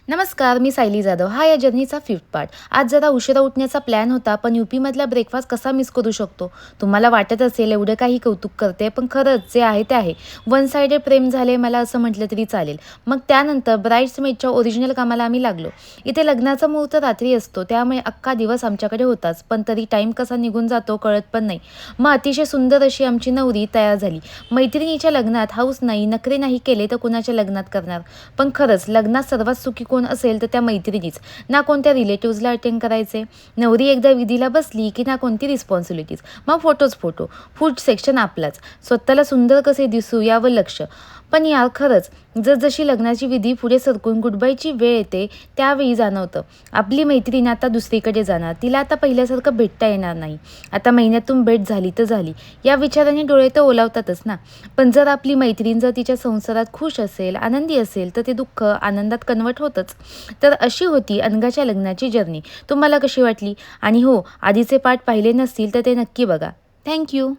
नमस्कार, मी सायली जाधव. हा या जर्नीचा फिफ्थ पार्ट. आज जरा उशिरा उठण्याचा प्लॅन होता, पण यूपीमधला ब्रेकफास्ट कसा मिस करू शकतो? तुम्हाला वाटत असेल एवढं काही कौतुक करते, पण खरंच जे आहे ते आहे. वन साइडेड प्रेम झाले मला असं म्हटलं तरी चालेल. मग त्यानंतर ब्राइड्समेडच्या ओरिजिनल कामाला आम्ही लागलो. इथे लग्नाचा मुहूर्त रात्री असतो, त्यामुळे अख्खा दिवस आमच्याकडे होताच, पण तरी टाईम कसा निघून जातो कळत पण नाही. मग अतिशय सुंदर अशी आमची नवरी तयार झाली. मैत्रिणीच्या लग्नात हाऊस नाही, नखरे नाही केले तर कुणाच्या लग्नात करणार? पण खरंच लग्नात सर्वात सुखी कोण असेल तर त्या मैत्रिणीच. ना कोणत्या रिलेटिव्हजला अटेंड करायचे. नवरी एकदा विधीला बसली की ना कोणती रिस्पॉन्सिबिलिटीज. मग फोटोच फोटो. फूड सेक्शन आपलाच. स्वतःला सुंदर कसे दिसू यावर लक्ष. पण यार खरंच जसजशी लग्नाची विधी पुढे सरकून गुडबायची वेळ येते त्यावेळी जाणवतं आपली मैत्रीण आता दुसरीकडे जाणार. तिला आता पहिल्यासारखं भेटता येणार नाही. आता महिन्यातून भेट झाली तर झाली या विचाराने डोळे तर ओलावतातच ना. पण जर आपली मैत्रीण जर तिच्या संसारात खुश असेल, आनंदी असेल तर ते दुःख आनंदात कन्वर्ट होतंच. तर अशी होती अनघाच्या लग्नाची जर्नी. तुम्हाला कशी वाटली? आणि हो, आधीचे पार्ट पाहिले नसतील तर ते नक्की बघा. थँक्यू.